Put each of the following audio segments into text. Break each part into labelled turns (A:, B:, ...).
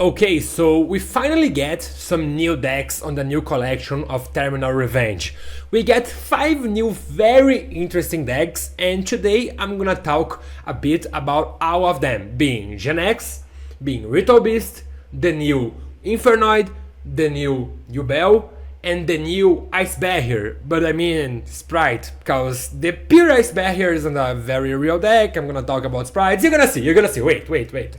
A: Okay, so we finally get some new decks on the new collection of Terminal Revenge. We get 5 new very interesting decks, and today I'm gonna talk a bit about all of them, being GENEX, being Ritual Beast, the new INFERNOID, the new YUBEL, and the new Ice Barrier, but I mean Sprite, because the pure Ice Barrier isn't a very real deck. I'm gonna talk about sprites. You're gonna see, wait.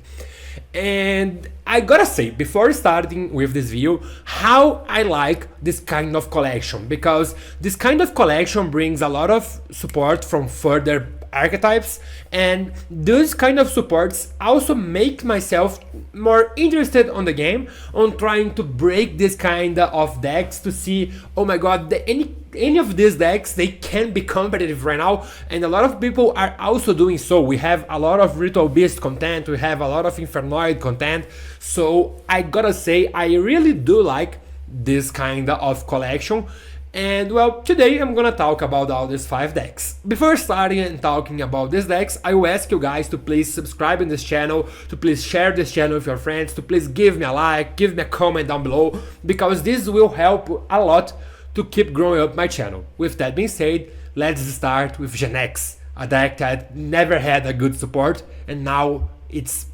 A: And I gotta say, before starting with this video, how I like this kind of collection, because this kind of collection brings a lot of support from further archetypes, and those kind of supports also make myself more interested on the game, on trying to break this kind of decks to see, oh my god, any of these decks, they can be competitive right now, and a lot of people are also doing so. We have a lot of Ritual Beast content, we have a lot of Infernoid content, so I gotta say, I really do like this kind of collection. And well, today I'm gonna talk about all these 5 decks. Before starting and talking about these decks, I will ask you guys to please subscribe in this channel, to please share this channel with your friends, to please give me a like, give me a comment down below, because this will help a lot to keep growing up my channel. With that being said, let's start with GENEX, a deck that never had a good support, and now it's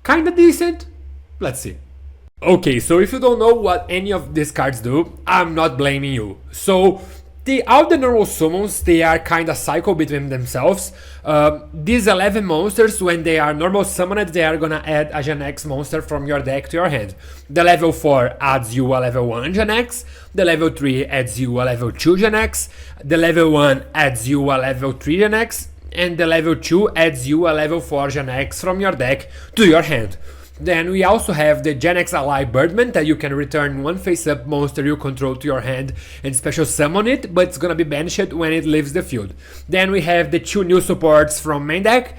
A: kinda decent. Let's see. Okay, so if you don't know what any of these cards do, I'm not blaming you. So, all the normal summons, they are kinda cycle between themselves. These 11 monsters, when they are normal summoned, they are gonna add a GENEX monster from your deck to your hand. The level 4 adds you a level 1 GENEX, the level 3 adds you a level 2 GENEX, the level 1 adds you a level 3 GENEX, and the level 2 adds you a level 4 GENEX from your deck to your hand. Then we also have the GENEX Ally Birdman, that you can return one face-up monster you control to your hand and special summon it, but it's gonna be banished when it leaves the field. Then we have the 2 new supports from main deck,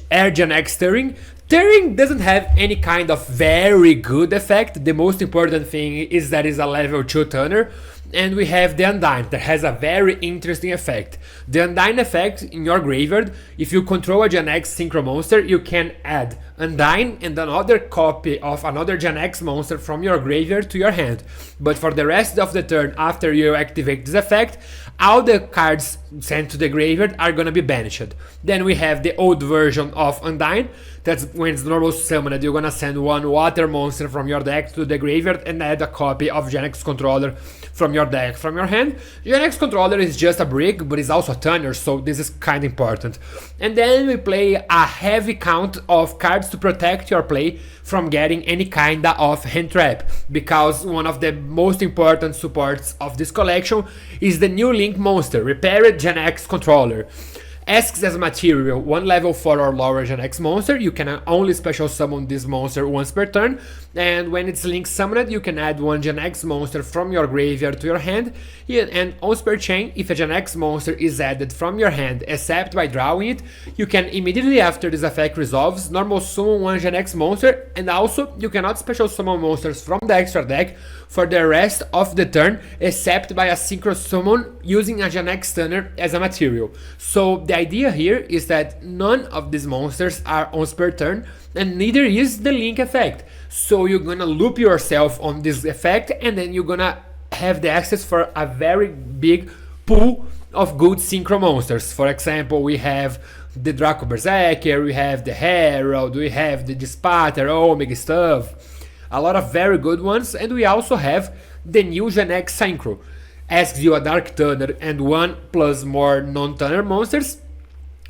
A: Air GENEX Tearing. Tearing doesn't have any kind of very good effect. The most important thing is that it's a level 2 turner. And we have the Undyne, that has a very interesting effect. The Undyne effect in your graveyard, if you control a GENEX Synchro monster, you can add Undyne and another copy of another GENEX monster from your graveyard to your hand. But for the rest of the turn after you activate this effect, all the cards sent to the graveyard are gonna be banished. Then we have the old version of Undyne. That's when it's normal summoned, you're gonna send one water monster from your deck to the graveyard and add a copy of GENEX Controller from your deck, from your hand. GENEX Controller is just a brick, but it's also a turner, so this is kinda important. And then we play a heavy count of cards to protect your play from getting any kinda of hand trap, because one of the most important supports of this collection is the new Link monster, Repaired GENEX Controller. Asks as material 1 level 4 or lower GENEX monster. You can only special summon this monster once per turn, and when it's link summoned, you can add 1 GENEX monster from your graveyard to your hand, and once per chain, if a GENEX monster is added from your hand except by drawing it, you can immediately after this effect resolves, normal summon 1 GENEX monster, and also you cannot special summon monsters from the extra deck for the rest of the turn except by a synchro summon using a GENEX stunner as a material. So the idea here is that none of these monsters are once per turn, and neither is the link effect. So you're gonna loop yourself on this effect, and then you're gonna have the access for a very big pool of good synchro monsters. For example, we have the Draco Berserker, we have the Herald, we have the Dispater, Omega stuff. A lot of very good ones, and we also have the new GENEX Synchro. Asks you a Dark Turner and 1 plus more non-turner monsters,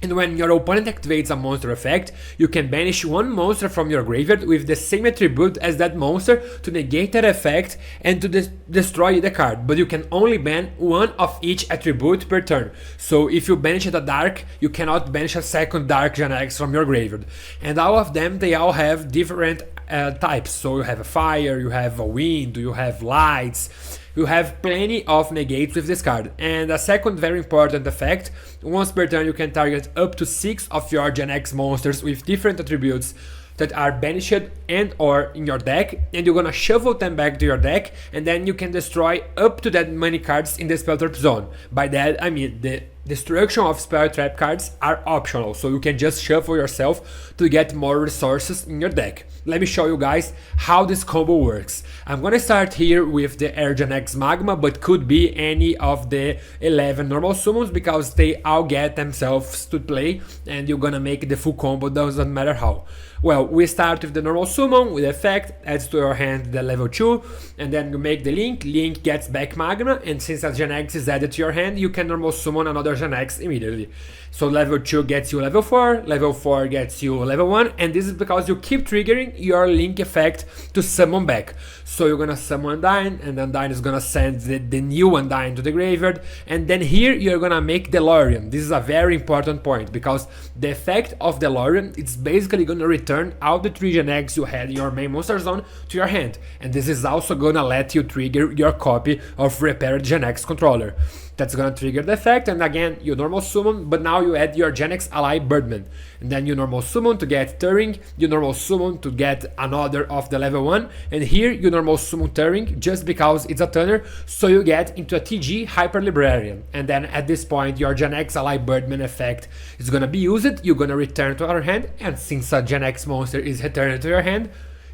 A: and when your opponent activates a monster effect, you can banish 1 monster from your graveyard with the same attribute as that monster to negate that effect and to destroy the card, but you can only ban 1 of each attribute per turn. So if you banish a dark, you cannot banish a second dark GENEX from your graveyard. And all of them, they all have different types. So you have a fire, you have a wind, you have lights, you have plenty of negates with this card. And a second very important effect, once per turn you can target up to 6 of your GENEX monsters with different attributes that are banished and or in your deck, and you're gonna shuffle them back to your deck, and then you can destroy up to that many cards in the Spelltrap zone. By that I mean the Destruction of spell trap cards are optional, so you can just shuffle yourself to get more resources in your deck. Let me show you guys how this combo works. I'm gonna start here with the GENEX Magma, but could be any of the 11 normal summons because they all get themselves to play and you're gonna make the full combo, doesn't matter how. Well, we start with the normal summon with effect, adds to your hand the level 2, and then you make the link gets back Magma, and since a GENEX is added to your hand, you can normal summon another GENEX immediately. So level 2 gets you level 4 gets you level 1, and this is because you keep triggering your link effect to summon back. So you're gonna summon Undyne, and Undyne is gonna send the new Undyne to the graveyard, and then here you're gonna make DeLorean. This is a very important point, because the effect of DeLorean is basically gonna return all the 3 GENEX you had in your main monster zone to your hand, and this is also gonna let you trigger your copy of repaired GENEX controller. That's gonna trigger the effect, and again you normal summon, but now you add your GENEX ally Birdman, and then you normal summon to get Turing, you normal summon to get another of the level 1, and here you normal summon Turing just because it's a turner, so you get into a TG Hyper Librarian, and then at this point your GENEX ally Birdman effect is gonna be used, you're gonna return to our hand, and since a GENEX monster is returned to your hand,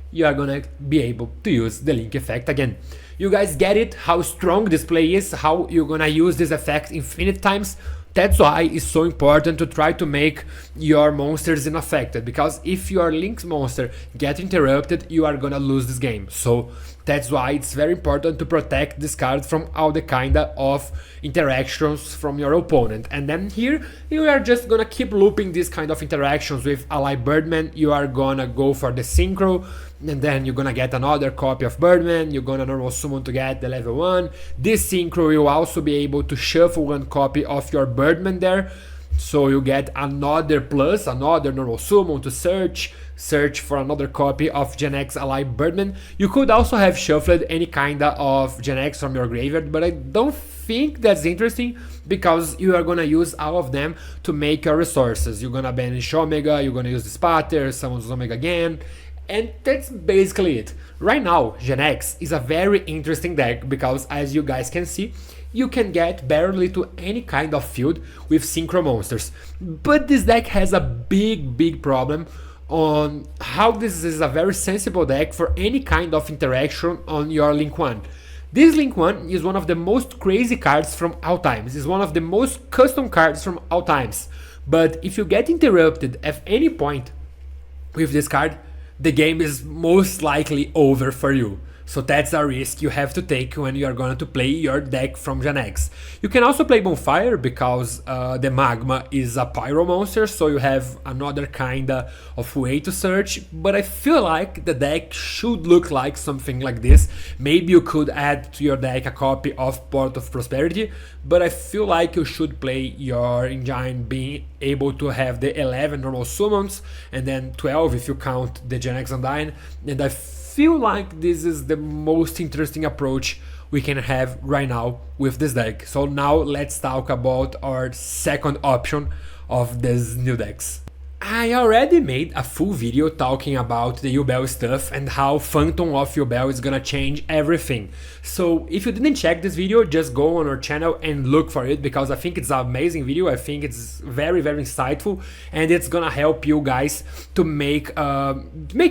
A: you are gonna be able to use the link effect again. You guys get it, how strong this play is, how you're gonna use this effect infinite times. That's why it's so important to try to make your monsters unaffected, because if your Link's monster get interrupted, you are gonna lose this game. So that's why it's very important to protect this card from all the kind of interactions from your opponent. And then here, you are just gonna keep looping these kind of interactions with Ally Birdman. You are gonna go for the Synchro, and then you're gonna get another copy of Birdman, you're gonna normal summon to get the level 1. This Synchro will also be able to shuffle one copy of your Birdman there, so you get another plus, another normal summon to search for another copy of GENEX ally Birdman. You could also have shuffled any kind of GENEX from your graveyard, but I don't think that's interesting because you are gonna use all of them to make your resources. You're gonna banish Omega, you're gonna use the Spatter, summon Omega again, and that's basically it. Right now, GENEX is a very interesting deck because, as you guys can see, you can get barely to any kind of field with Synchro monsters. But this deck has a big problem on how this is a very sensible deck for any kind of interaction on your Link 1. This Link 1 is one of the most crazy cards from all times. It's one of the most custom cards from all times. But if you get interrupted at any point with this card, the game is most likely over for you. So that's a risk you have to take when you are going to play your deck from GENEX. You can also play Bonfire because the Magma is a Pyro monster, so you have another kind of way to search, but I feel like the deck should look like something like this. Maybe you could add to your deck a copy of Port of Prosperity, but I feel like you should play your engine being able to have the 11 normal summons, and then 12 if you count the GENEX Undyne, and I feel like this is the most interesting approach we can have right now with this deck. So now let's talk about our second option of these new decks. I already made a full video talking about the YUBEL stuff and how Phantom of YUBEL is gonna change everything. So if you didn't check this video, just go on our channel and look for it, because I think it's an amazing video. I think it's very insightful, and it's gonna help you guys to make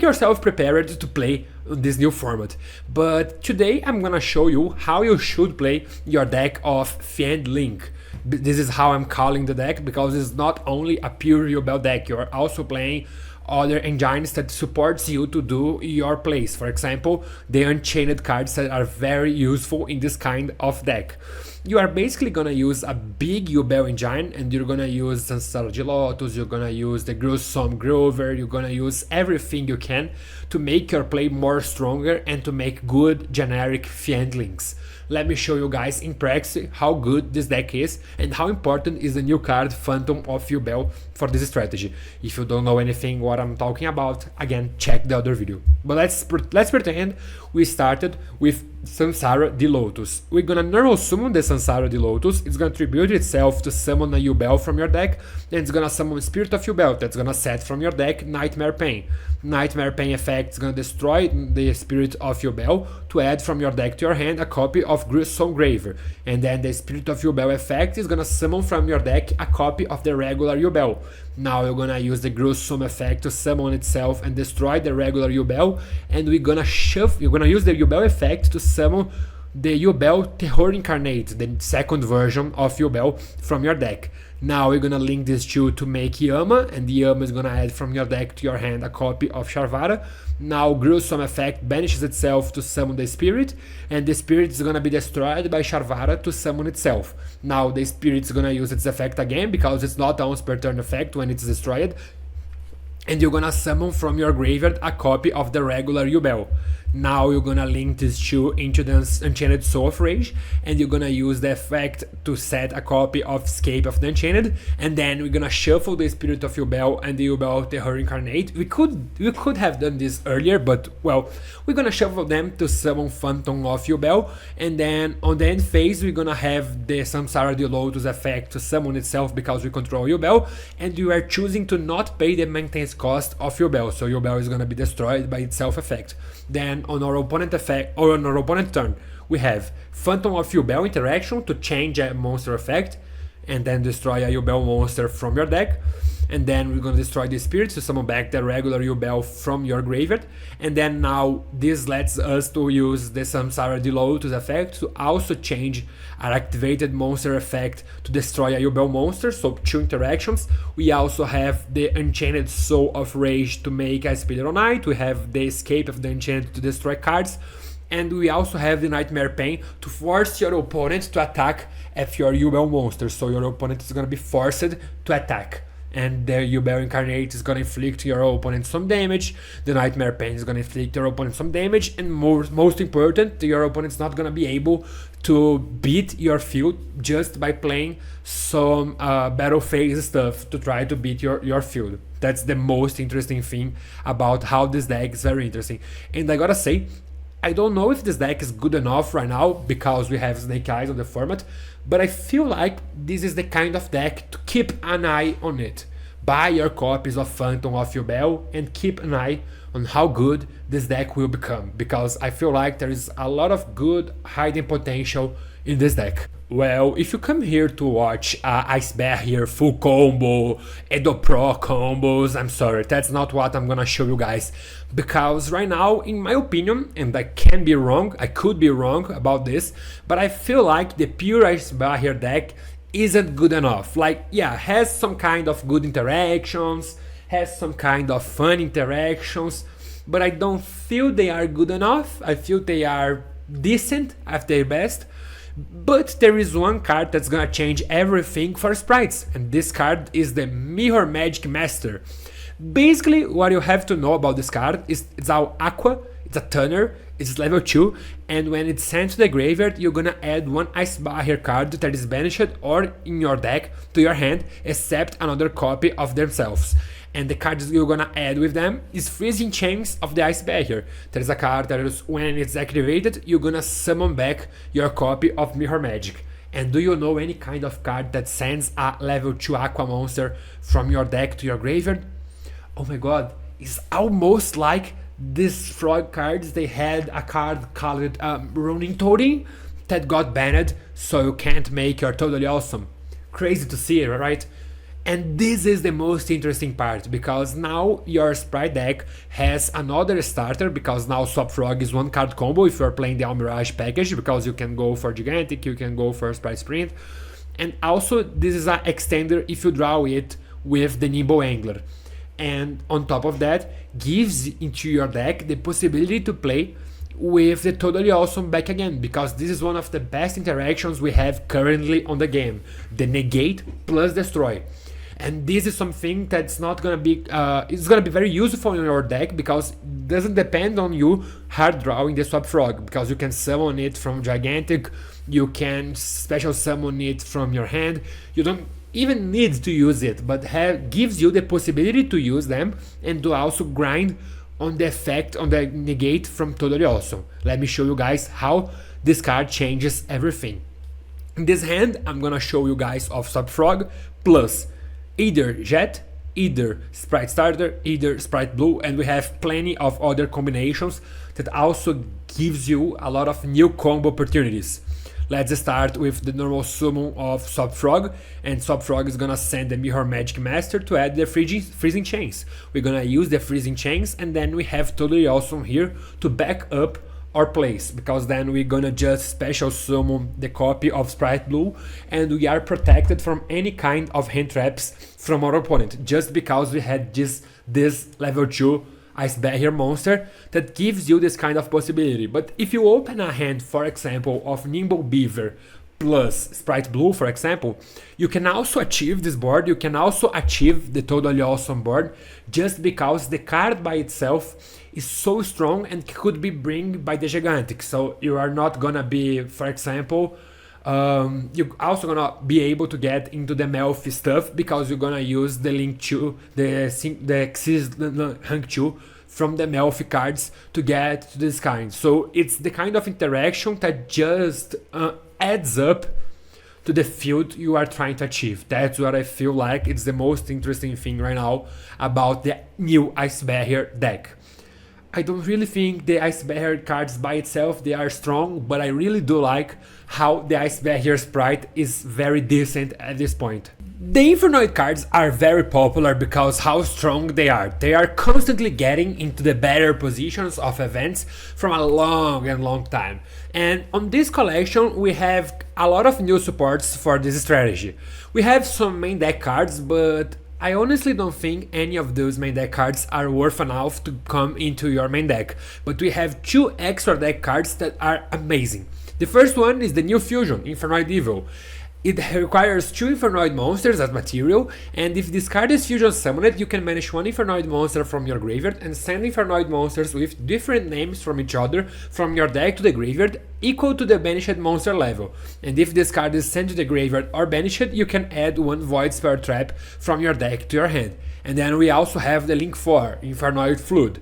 A: yourself prepared to play this new format. But today I'm gonna show you how you should play your deck of Fiend Link. This is how I'm calling the deck, because it's not only a pure YUBEL deck, you're also playing other engines that supports you to do your plays. For example, the Unchained cards that are very useful in this kind of deck. You are basically gonna use a big YUBEL engine, and you're gonna use Sansar de Lotus, you're gonna use the Gruesome Grover, you're gonna use everything you can to make your play more stronger and to make good generic Fiend Links. Let me show you guys in practice how good this deck is and how important is the new card Phantom of YUBEL for this strategy. If you don't know anything what what I'm talking about, again, check the other video. But let's pretend we started with Samsara the Lotus. We're gonna normal summon the Samsara the Lotus. It's gonna tribute itself to summon a YUBEL from your deck, and it's gonna summon Spirit of YUBEL that's gonna set from your deck Nightmare Pain. Nightmare Pain effect is gonna destroy the Spirit of YUBEL to add from your deck to your hand a copy of Gruesome Graver, and then the Spirit of YUBEL effect is gonna summon from your deck a copy of the regular YUBEL. Now you're gonna use the Gruesome effect to summon itself and destroy the regular YUBEL, and we're gonna use the YUBEL effect to summon the YUBEL Terror Incarnate, the second version of YUBEL from your deck. Now we're gonna link these two to make Yama, and the Yama is gonna add from your deck to your hand a copy of Sharvara. Now Gruesome effect banishes itself to summon the Spirit, and the Spirit is gonna be destroyed by Sharvara to summon itself. Now the Spirit is gonna use its effect again because it's not a once per turn effect when it's destroyed, and you're gonna summon from your graveyard a copy of the regular YUBEL. Now you're gonna link these two into the Enchanted Soul of Rage, and you're gonna use the effect to set a copy of Escape of the Enchanted, and then we're gonna shuffle the Spirit of YUBEL and the YUBEL Terror Incarnate. We could have done this earlier, but well, we're gonna shuffle them to summon Phantom of YUBEL, and then on the end phase we're gonna have the Samsara the Lotus effect to summon itself because we control YUBEL, and you are choosing to not pay the maintenance cost of YUBEL, so YUBEL is gonna be destroyed by itself effect. Then on our opponent effect or on our opponent turn, we have Phantom of YUBEL interaction to change a monster effect and then destroy a YUBEL monster from your deck. And then we're gonna destroy the Spirit to summon back the regular YUBEL from your graveyard. And then now this lets us to use the Samsara the Lotus effect to also change our activated monster effect to destroy a YUBEL monster, so 2 interactions. We also have the Enchanted Soul of Rage to make a Speeder Knight. We have the Escape of the Enchanted to destroy cards. And we also have the Nightmare Pain to force your opponent to attack at your YUBEL monster, so your opponent is gonna be forced to attack. And the YUBEL Incarnate is gonna inflict your opponent some damage, the Nightmare Pain is gonna inflict your opponent some damage, and most important, your opponent's not gonna be able to beat your field just by playing some battle phase stuff to try to beat your field. That's the most interesting thing about how this deck is very interesting. And I gotta say, I don't know if this deck is good enough right now because we have Snake Eyes on the format, but I feel like this is the kind of deck to keep an eye on it. Buy your copies of Phantom of YUBEL and keep an eye on how good this deck will become, because I feel like there is a lot of good hiding potential in this deck. Well, if you come here to watch Ice Bear here full combo, Edo Pro combos, I'm sorry, that's not what I'm gonna show you guys. Because right now, in my opinion, and I can be wrong, I could be wrong about this, but I feel like the pure Ice Bear here deck isn't good enough. Like, yeah, has some kind of good interactions, has some kind of fun interactions, but I don't feel they are good enough. I feel they are decent at their best. But there is one card that's gonna change everything for sprites, and this card is the Mirror Magic Master. Basically, what you have to know about this card is it's our Aqua, it's a Tunner, it's level 2, and when it's sent to the graveyard, you're gonna add one Ice Barrier card that is banished or in your deck to your hand, except another copy of themselves. And the cards you're gonna add with them is Freezing Chains of the Ice Barrier. There's a card that is, when it's activated, you're gonna summon back your copy of Mirror Magic. And do you know any kind of card that sends a level 2 Aqua monster from your deck to your graveyard? Oh my god, it's almost like these frog cards. They had a card called Running Toading that got banned, so you can't make your Totally Awesome. Crazy to see, right? And this is the most interesting part, because now your sprite deck has another starter, because now Swap Frog is one card combo if you're playing the Almirage package, because you can go for Gigantic, you can go for Sprite Sprint, and also this is an extender if you draw it with the Nimble Angler. And on top of that, gives into your deck the possibility to play with the Totally Awesome back again, because this is one of the best interactions we have currently on the game, the Negate plus Destroy. And this is something that's not gonna be, it's gonna be very useful in your deck, because it doesn't depend on you hard drawing the Swap Frog, because you can summon it from Gigantic, you can special summon it from your hand, you don't even need to use it, but gives you the possibility to use them and to also grind on the effect on the negate from Totally Awesome. Let me show you guys how this card changes everything. In this hand, I'm gonna show you guys of Subfrog plus either Jet, either Sprite Starter, either Sprite Blue, and we have plenty of other combinations that also gives you a lot of new combo opportunities. Let's start with the normal summon of Subfrog, and Subfrog is gonna send the Mirror Magic Master to add the freezing chains. We're gonna use the freezing chains, and then we have Totally Awesome here to back up our plays, because then we're gonna just special summon the copy of Sprite Blue, and we are protected from any kind of hand traps from our opponent, just because we had this level 2 Ice Barrier monster that gives you this kind of possibility. But if you open a hand, for example, of Nimble Beaver plus Sprite Blue, for example, you can also achieve this board, you can also achieve the Totally Awesome board, just because the card by itself is so strong and could be bring by the Gigantic. So you are not gonna be, for example, you're also gonna be able to get into the Melfi stuff, because you're gonna use the Link 2, the Xyz Rank 2 from the Melfi cards to get to this kind. So it's the kind of interaction that just adds up to the field you are trying to achieve. That's what I feel like it's the most interesting thing right now about the new Ice Barrier deck. I don't really think the Ice Barrier cards by itself, they are strong, but I really do like how the Ice Barrier Sprite is very decent at this point. The Infernoid cards are very popular because how strong they are. They are constantly getting into the better positions of events from a long time. And on this collection we have a lot of new supports for this strategy. We have some main deck cards, but I honestly don't think any of those main deck cards are worth enough to come into your main deck, but we have 2 extra deck cards that are amazing. The first one is the new fusion, Infernoid Evil. It requires 2 Infernoid monsters as material, and if this card is fusion summoned, you can banish 1 Infernoid monster from your graveyard and send Infernoid monsters with different names from each other from your deck to the graveyard, equal to the banished monster level. And if this card is sent to the graveyard or banished, you can add 1 Void Spell Trap from your deck to your hand. And then we also have the Link 4, Infernoid Flood.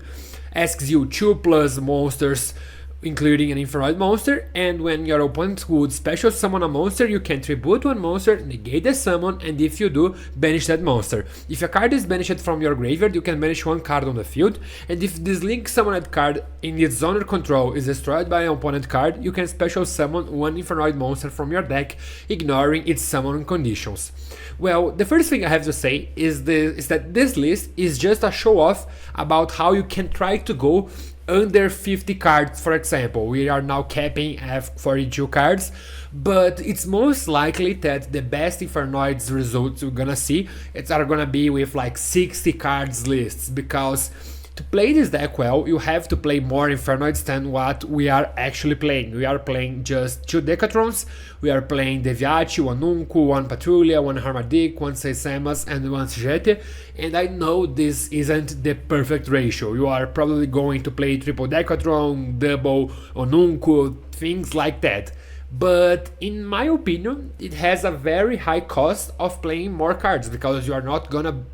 A: Asks you 2+ monsters, including an Infernoid monster, and when your opponent would special summon a monster, you can tribute 1 monster, negate the summon, and if you do, banish that monster. If a card is banished from your graveyard, you can banish 1 card on the field, and if this Link summoned card in its owner control is destroyed by an opponent card, you can special summon 1 Infernoid monster from your deck, ignoring its summon conditions. Well, the first thing I have to say is that this list is just a show off about how you can try to go under 50 cards, for example. We are now capping at 42 cards, but it's most likely that the best Infernoids results we're gonna see are gonna be with like 60 cards lists, because to play this deck well, you have to play more Infernoids than what we are actually playing. We are playing just 2 Decatrons, we are playing Deviate, 1 Nunco, 1 Patrulha, 1 Harmadic, 1 Seisemas, and 1 Sujete, and I know this isn't the perfect ratio. You are probably going to play triple Decatron, double Onunco, things like that. But in my opinion, it has a very high cost of playing more cards, because you are not gonna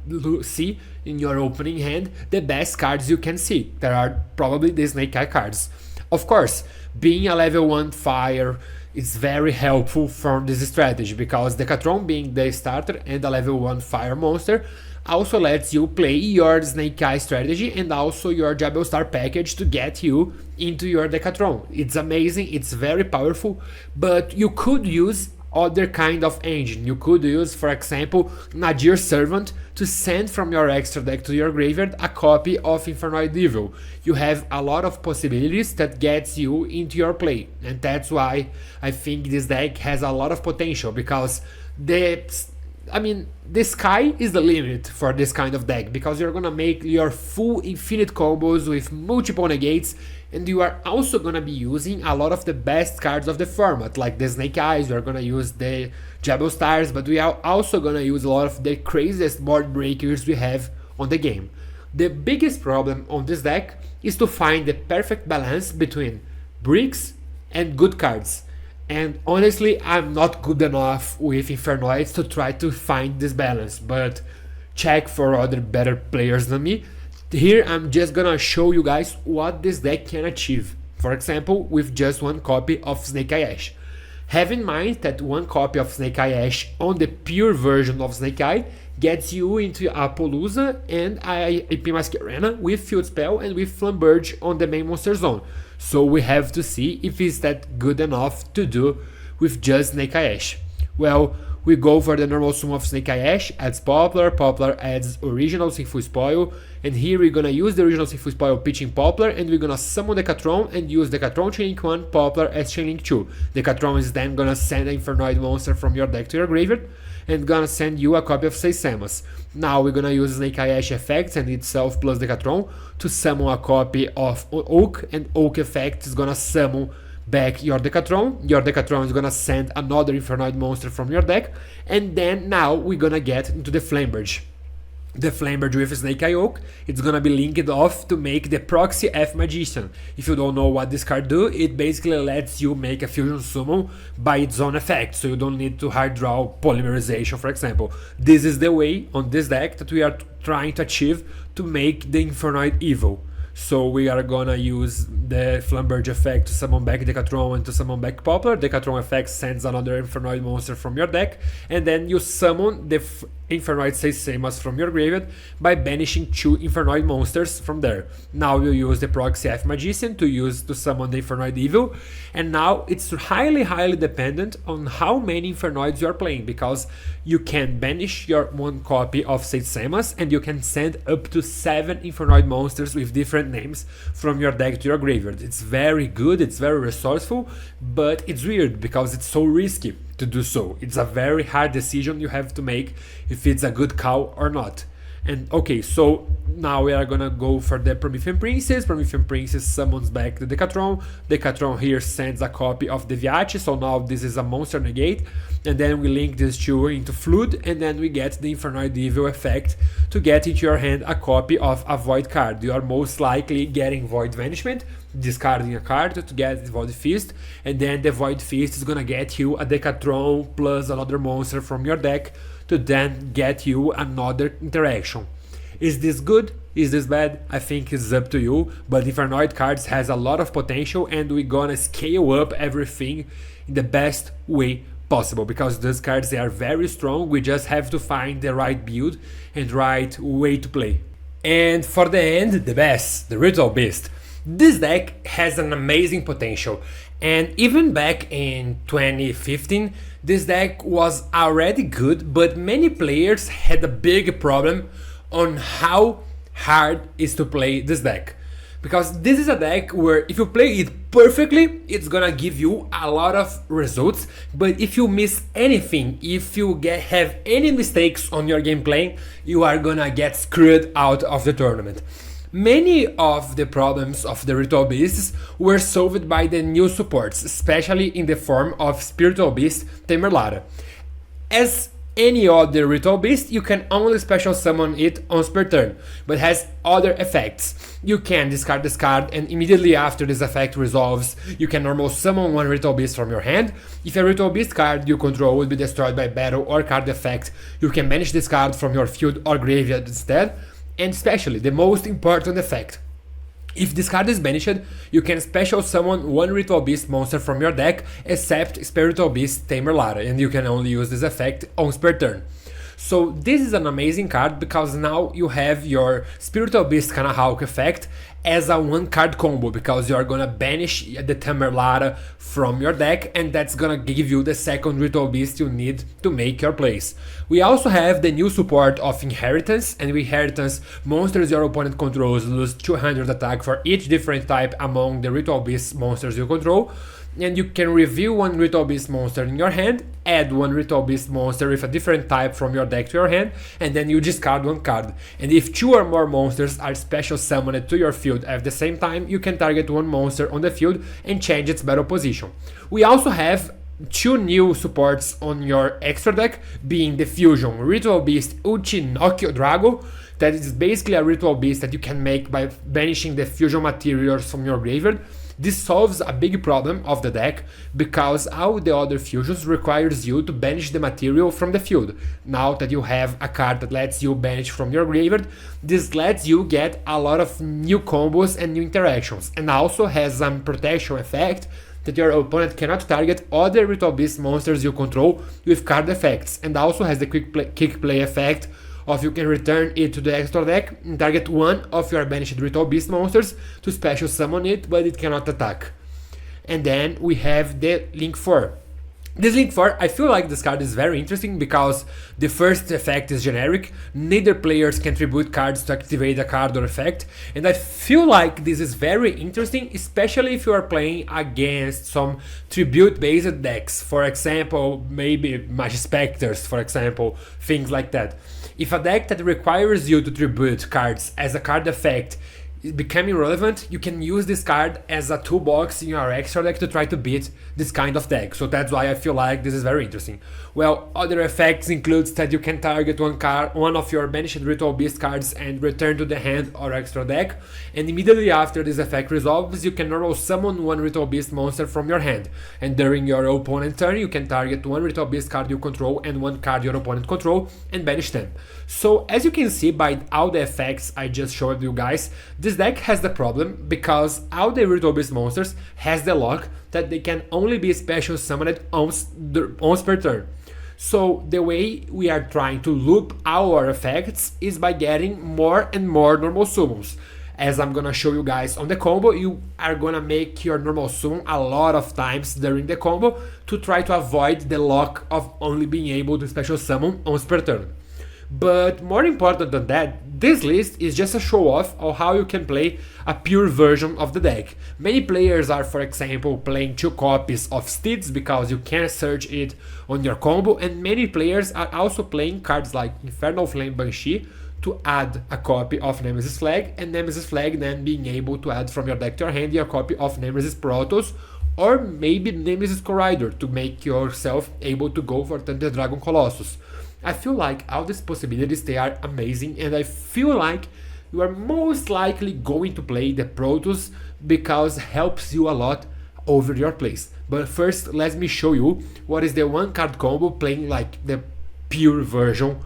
A: see in your opening hand the best cards you can see. There are probably the Snake Eye cards. Of course, being a level 1 fire is very helpful for this strategy, because Decatron being the starter and a level 1 fire monster also lets you play your Snake Eye strategy and also your Jabel Star package to get you into your Decatron. It's amazing, it's very powerful, but you could use other kind of engine. You could use, for example, Nadir Servant to send from your extra deck to your graveyard a copy of Infernoid Evil. You have a lot of possibilities that gets you into your play, and that's why I think this deck has a lot of potential, because the sky is the limit for this kind of deck, because you're gonna make your full infinite combos with multiple negates, and you are also gonna be using a lot of the best cards of the format, like the Snake Eyes. We're gonna use the Jabel Stars, but we are also gonna use a lot of the craziest board breakers we have on the game. The biggest problem on this deck is to find the perfect balance between bricks and good cards. And honestly, I'm not good enough with Infernoids to try to find this balance, but check for other better players than me. Here I'm just gonna show you guys what this deck can achieve. For example, with just one copy of Snake Eye Ash. Have in mind that one copy of Snake Eye Ash on the pure version of Snake Eye gets you into Apollousa and IP Masquerena with Field Spell and with Flamberge on the main monster zone. So we have to see if it's that good enough to do with just Snake Eye Ash. Well, we go for the normal summon of Snake Eye Ash, adds Poplar, Poplar adds original Sinful Spoil, and here we're gonna use the original Sinful Spoil pitching Poplar, and we're gonna summon the Decatron and use the Decatron Chainlink 1, Poplar as Chainlink 2. The Decatron is then gonna send an Infernoid monster from your deck to your graveyard, and gonna send you a copy of Seisemas. Now we're gonna use Snake Eye Ash effects and itself plus Decatron to summon a copy of Oak, and Oak effect is gonna summon back your Decatron. Your Decatron is gonna send another Infernoid monster from your deck, and then now we're gonna get into the Flamberge. The Flamberge with Snake Eye Oak, it's gonna be linked off to make the Proxy F Magician. If you don't know what this card do, it basically lets you make a fusion summon by its own effect, so you don't need to hard draw Polymerization, for example. This is the way on this deck that we are trying to achieve to make the Infernoid evil. So we are gonna use the Flamberge effect to summon back Decatron and to summon back Poplar. Decatron effect sends another Infernoid monster from your deck, and then you summon the Infernoid Seisemas from your graveyard by banishing 2 Infernoid monsters from there. Now you use the Proxy F Magician to summon the Infernoid Evil, and now it's highly dependent on how many Infernoids you are playing, because you can banish your one copy of Seisemas and you can send up to 7 Infernoid monsters with different names from your deck to your graveyard. It's very good, it's very resourceful, but it's weird because it's so risky to do so. It's a very hard decision you have to make if it's a good call or not. And okay, so now we are gonna go for the Promethean Princess. Promethean Princess summons back the Decatron. Decatron here sends a copy of the Viachi, so now this is a monster negate. And then we link these two into Flood, and then we get the Infernoid Evil effect to get into your hand a copy of a Void card. You are most likely getting Void Vanishment, discarding a card to get the Void Feast, and then the Void Feast is gonna get you a Decatron plus another monster from your deck to then get you another interaction. Is this good? Is this bad? I think it's up to you, but Infernoid cards has a lot of potential, and we're gonna scale up everything in the best way possible, because those cards, they are very strong. We just have to find the right build and right way to play. And for the end, the best, the Ritual Beast. This deck has an amazing potential, and even back in 2015 this deck was already good, but many players had a big problem on how hard it is to play this deck. Because this is a deck where if you play it perfectly, it's gonna give you a lot of results, but if you miss anything, if you have any mistakes on your gameplay, you are gonna get screwed out of the tournament. Many of the problems of the Ritual Beasts were solved by the new supports, especially in the form of Spiritual Beast Tamerlada. As any other Ritual Beast, you can only special summon it once per turn, but has other effects. You can discard this card, and immediately after this effect resolves, you can normal summon one Ritual Beast from your hand. If a Ritual Beast card you control will be destroyed by battle or card effect, you can banish this card from your field or graveyard instead. And especially the most important effect: if this card is banished, you can special summon one Ritual Beast monster from your deck except Spiritual Beast Tamerlada, and you can only use this effect once per turn. So this is an amazing card, because now you have your Spiritual Beast Kanahawk effect as a one card combo, because you are gonna banish the Tamerlada from your deck, and that's gonna give you the second Ritual Beast you need to make your plays. We also have the new support of Inheritance, and with Inheritance, monsters your opponent controls lose 200 attack for each different type among the Ritual Beast monsters you control. And you can reveal one Ritual Beast monster in your hand, add one Ritual Beast monster with a different type from your deck to your hand, and then you discard one card. And if 2 or more monsters are special summoned to your field at the same time, you can target one monster on the field and change its battle position. We also have 2 new supports on your extra deck, being the Fusion Ritual Beast Uchinokyo Drago. That is basically a Ritual Beast that you can make by banishing the fusion materials from your graveyard. This solves a big problem of the deck because all the other fusions requires you to banish the material from the field. Now that you have a card that lets you banish from your graveyard, this lets you get a lot of new combos and new interactions, and also has some protection effect that your opponent cannot target other Ritual Beast monsters you control with card effects, and also has the kick play effect of you can return it to the extra deck and target one of your banished Ritual Beast monsters to special summon it, but it cannot attack. And then we have the Link 4. This Link 4, I feel like this card is very interesting because the first effect is generic, neither players can tribute cards to activate a card or effect, and I feel like this is very interesting, especially if you are playing against some tribute-based decks, for example, maybe Magi Specters, for example, things like that. If a deck that requires you to tribute cards as a card effect is becoming relevant, you can use this card as a toolbox in your extra deck to try to beat this kind of deck. So that's why I feel like this is very interesting. Well, other effects includes that you can target one of your banished Ritual Beast cards and return to the hand or extra deck, and immediately after this effect resolves, you can normal summon one Ritual Beast monster from your hand, and during your opponent's turn you can target one Ritual Beast card you control and one card your opponent control and banish them. So as you can see by all the effects I just showed you guys, this deck has the problem because all the Ritual Beast monsters has the lock that they can only be special summoned once per turn. So the way we are trying to loop our effects is by getting more and more normal summons. As I'm gonna show you guys on the combo, you are gonna make your normal summon a lot of times during the combo to try to avoid the lock of only being able to special summon once per turn. But more important than that, this list is just a show off of how you can play a pure version of the deck. Many players are, for example, playing 2 copies of Steeds because you can search it on your combo, and many players are also playing cards like Infernal Flame Banshee to add a copy of Nemesis Flag, and Nemesis Flag then being able to add from your deck to your hand your copy of Nemesis Protoss, or maybe Nemesis Corridor to make yourself able to go for Thunder Dragon Colossus. I feel like all these possibilities, they are amazing, and I feel like you are most likely going to play the Protoss because it helps you a lot over your plays. But first, let me show you what is the one card combo playing like the pure version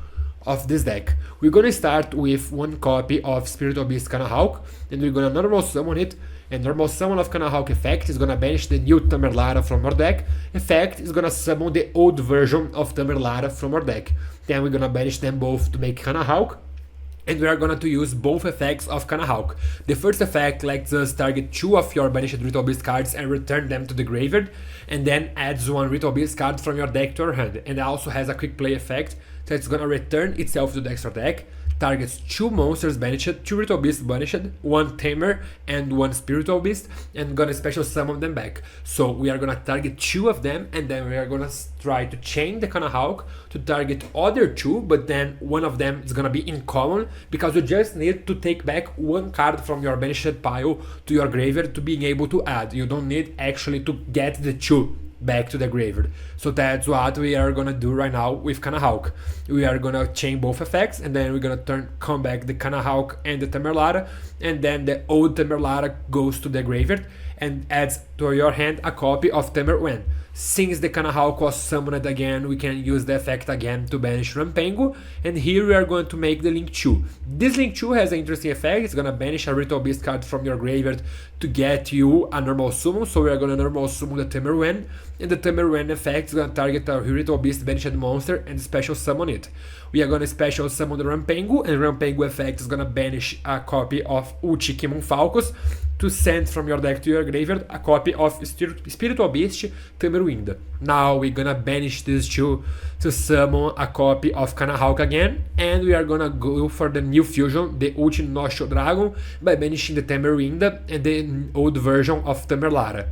A: of this deck. We're gonna start with one copy of Spiritual Beast Kanahawk, and we're gonna normal summon it, and normal summon of Kanahawk effect is gonna banish the new Tamerlara from our deck. Effect is gonna summon the old version of Tamerlara from our deck. Then we're gonna banish them both to make Kanahawk, and we are going to use both effects of Kanahawk. The first effect lets us target 2 of your banished Ritual Beast cards and return them to the graveyard, and then adds 1 Ritual Beast card from your deck to your hand. And it also has a quick play effect that's going to return itself to the extra deck, targets 2 monsters banished, 2 Ritual Beasts banished, 1 Tamer and 1 Spiritual Beast, and gonna special summon them back. So we are gonna target 2 of them, and then we are gonna try to chain the Kanahawk to target other 2, but then one of them is gonna be in common, because you just need to take back 1 card from your banished pile to your graveyard to being able to add. You don't need actually to get the 2 back to the graveyard. So that's what we are gonna do right now with Kanahawk. We are gonna chain both effects, and then we're gonna come back the Kanahawk and the Tamerlara, and then the old Tamerlara goes to the graveyard and adds to your hand a copy of Tamerwen. Since the Kanahawk was summoned again, we can use the effect again to banish Rampengu, and here we are going to make the Link 2. This Link 2 has an interesting effect. It's gonna banish a Ritual Beast card from your graveyard to get you a normal summon, so we are gonna normal summon the Tamerwen, and the Tamerwen effect is gonna target a Ritual Beast banished monster and special summon it. We are gonna special summon the Rampengu, and Rampengu effect is gonna banish a copy of Uchikimun Falcos to send from your deck to your graveyard a copy of Spiritual Beast Tamerwind. Now we're gonna banish these 2 to summon a copy of Kanahawk again, and we are gonna go for the new fusion, the Ulti Nosho Dragon, by banishing the Tamerwind and the old version of Tamerlara.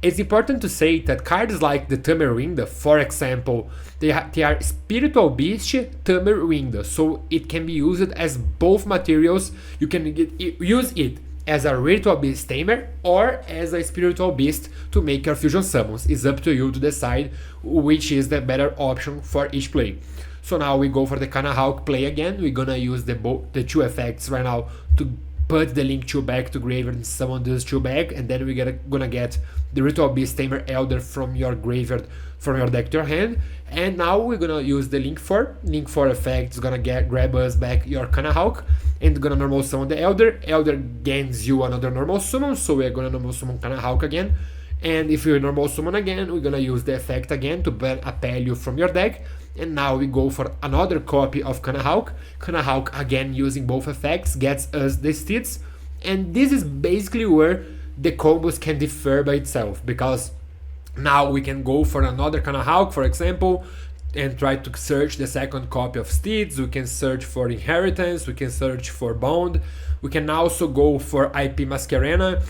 A: It's important to say that cards like the Tamerwind, for example, they are Spiritual Beast Tamerwind, so it can be used as both materials. You can use it as a Ritual Beast Tamer or as a Spiritual Beast to make your fusion summons. It's up to you to decide which is the better option for each play. So now we go for the Kanahawk play again. We're gonna use the 2 effects right now to put the link 2 back to graveyard and summon this 2 back, and then we're gonna get the Ritual Beast Tamer Elder from your graveyard, from your deck to your hand. And now we're gonna use the link 4 effect. It's gonna grab us back your Kanahawk, and gonna normal summon the Elder. Elder gains you another normal summon, so we're gonna normal summon Kanahawk again. And if you normal summon again, we're gonna use the effect again to ban a Pelio from your deck. And now we go for another copy of Kanahawk. Kanahawk again using both effects gets us the Steeds. And this is basically where the combos can differ by itself, because now we can go for another Kanahawk, for example, and try to search the second copy of Steeds. We can search for Inheritance, we can search for Bond, we can also go for IP Masquerena.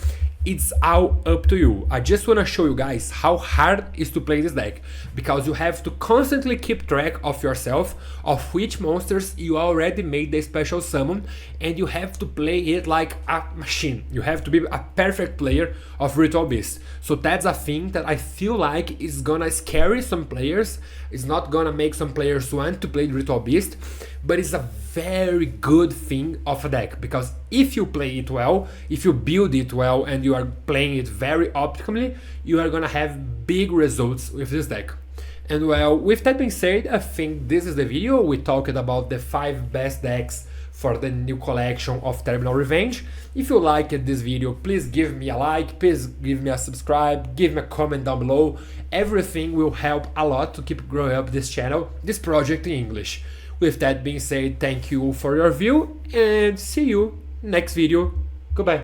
A: It's all up to you. I just want to show you guys how hard it is to play this deck, because you have to constantly keep track of yourself, of which monsters you already made the special summon, and you have to play it like a machine. You have to be a perfect player of Ritual Beast. So that's a thing that I feel like is gonna scare some players. It's not gonna make some players want to play Ritual Beast, but it's a very good thing of a deck, because if you play it well, if you build it well, and you are playing it very optimally, you are gonna have big results with this deck. And well, with that being said, I think this is the video. We talked about the 5 best decks for the new collection of Terminal Revenge. If you liked this video, please give me a like, please give me a subscribe, give me a comment down below. Everything will help a lot to keep growing up this channel, this project in English. With that being said, thank you for your view, and see you next video. Goodbye.